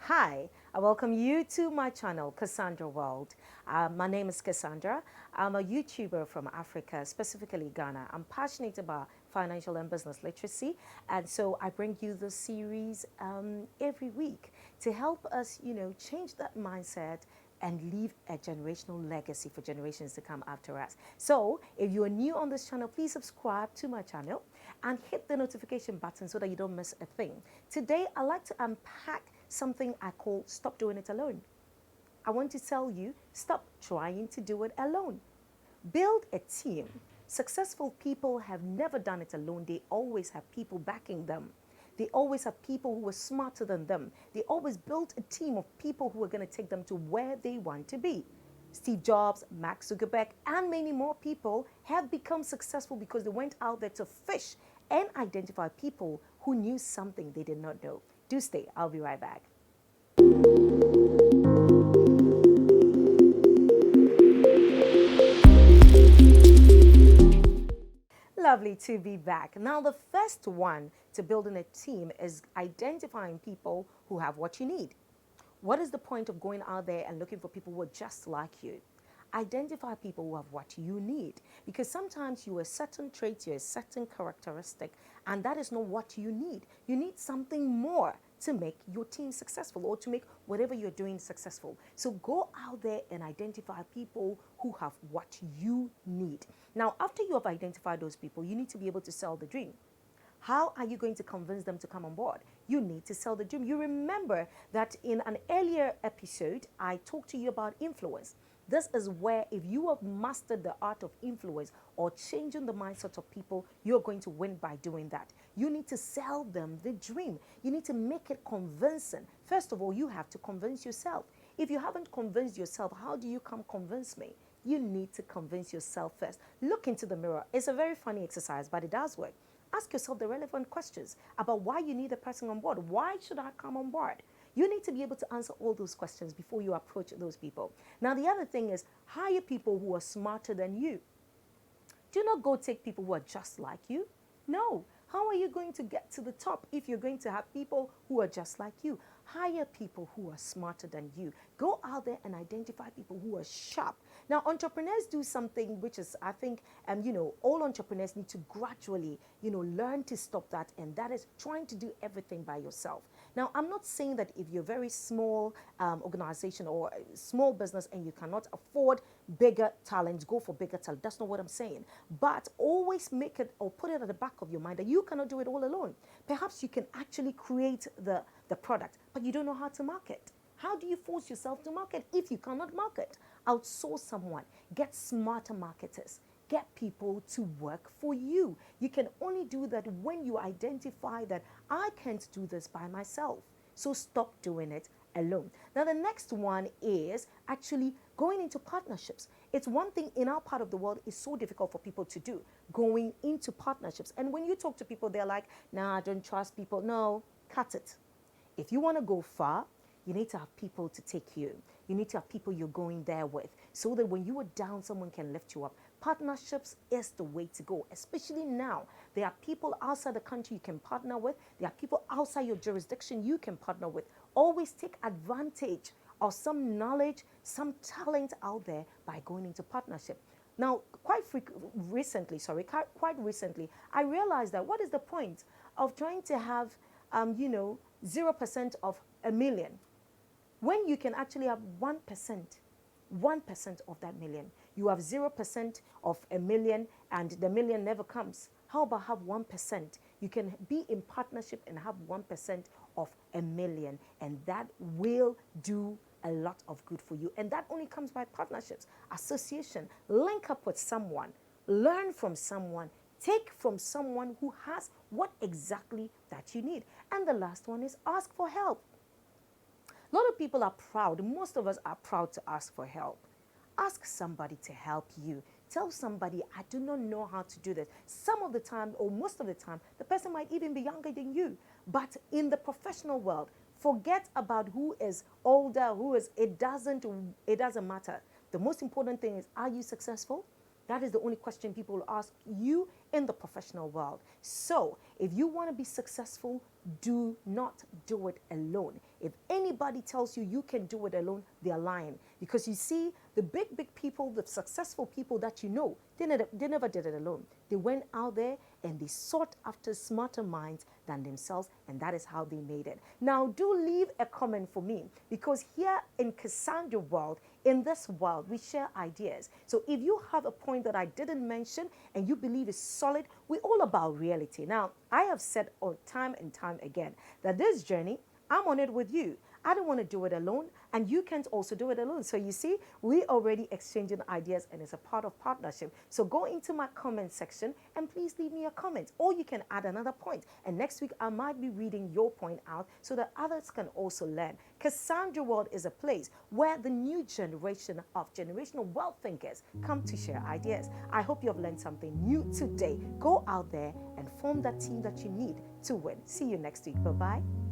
Hi, I welcome you to my channel, Casandra World. My name is Cassandra. I'm a YouTuber from Africa, specifically Ghana. I'm passionate about financial and business literacy, and so I bring you this series every week to help us, change that mindset and leave a generational legacy for generations to come after us. So, if you are new on this channel, please subscribe to my channel and hit the notification button so that you don't miss a thing. Today, I'd like to unpack something I call stop doing it alone. I want to tell you, stop trying to do it alone. Build a team. Successful people have never done it alone. They always have people backing them. They always have people who are smarter than them. They always built a team of people who are going to take them to where they want to be. Steve Jobs, Mark Zuckerberg, and many more people have become successful because they went out there to fish and identify people who knew something they did not know. Do stay. I'll be right back. Lovely to be back. Now, the first one to building a team is identifying people who have what you need. What is the point of going out there and looking for people who are just like you? Identify people who have what you need, because sometimes you have certain traits, you have certain characteristic, and that is not what you need. You need something more to make your team successful or to make whatever you're doing successful. So go out there and identify people who have what you need. Now, after you have identified those people, you need to be able to sell the dream. How are you going to convince them to come on board? You need to sell the dream. You remember that in an earlier episode, I talked to you about influence. This is where, if you have mastered the art of influence or changing the mindset of people, you're going to win by doing that. You need to sell them the dream. You need to make it convincing. First of all, you have to convince yourself. If you haven't convinced yourself, how do you come convince me? You need to convince yourself first. Look into the mirror. It's a very funny exercise, but it does work. Ask yourself the relevant questions about why you need a person on board. Why should I come on board? You need to be able to answer all those questions before you approach those people. Now, the other thing is hire people who are smarter than you. Do not go take people who are just like you. No. How are you going to get to the top if you're going to have people who are just like you? Hire people who are smarter than you. Go out there and identify people who are sharp. Now, entrepreneurs do something which is, I think, all entrepreneurs need to gradually, learn to stop that, and that is trying to do everything by yourself. Now, I'm not saying that if you're a very small organization or a small business and you cannot afford bigger talent, go for bigger talent. That's not what I'm saying. But always make it or put it at the back of your mind that you cannot do it all alone. Perhaps you can actually create the product, but you don't know how to market. How do you force yourself to market if you cannot market? Outsource someone. Get smarter marketers. Get people to work for you. You can only do that when you identify that I can't do this by myself. So stop doing it alone. Now, the next one is actually going into partnerships. It's one thing in our part of the world is so difficult for people to do, going into partnerships. And when you talk to people, they're like, nah, I don't trust people. No, cut it. If you want to go far, you need to have people to take you. You need to have people you're going there with so that when you are down, someone can lift you up. Partnerships is the way to go, especially now. There are people outside the country you can partner with. There are people outside your jurisdiction you can partner with. Always take advantage of some knowledge, some talent out there by going into partnership. Now, quite recently, I realized that what is the point of trying to have, 0% of a million when you can actually have 1% of that million. You have 0% of a million and the million never comes. How about have 1%? You can be in partnership and have 1% of a million, and that will do a lot of good for you. And that only comes by partnerships, association. Link up with someone, learn from someone, take from someone who has what exactly that you need. And the last one is ask for help. A lot of people are proud. Most of us are proud to ask for help. Ask somebody to help you. Tell somebody, I do not know how to do this. Some of the time, or most of the time, the person might even be younger than you. But in the professional world, forget about who is older, it doesn't matter. The most important thing is, are you successful? That is the only question people will ask you in the professional world. So if you want to be successful, do not do it alone. If anybody tells you you can do it alone, they're lying. Because you see, the big people, the successful people that you know, they never did it alone. They went out there and they sought after smarter minds than themselves, and that is how they made it. Now, do leave a comment for me, because here in Casandra World, in this world, we share ideas. So if you have a point that I didn't mention and you believe is solid, we're all about reality. Now, I have said time and time again that this journey, I'm on it with you. I don't want to do it alone, and you can't also do it alone. So you see, we already exchanging ideas, and it's a part of partnership. So go into my comment section and please leave me a comment, or you can add another point. And next week, I might be reading your point out so that others can also learn. Casandra World is a place where the new generation of generational wealth thinkers come to share ideas. I hope you have learned something new today. Go out there and form that team that you need to win. See you next week. Bye-bye.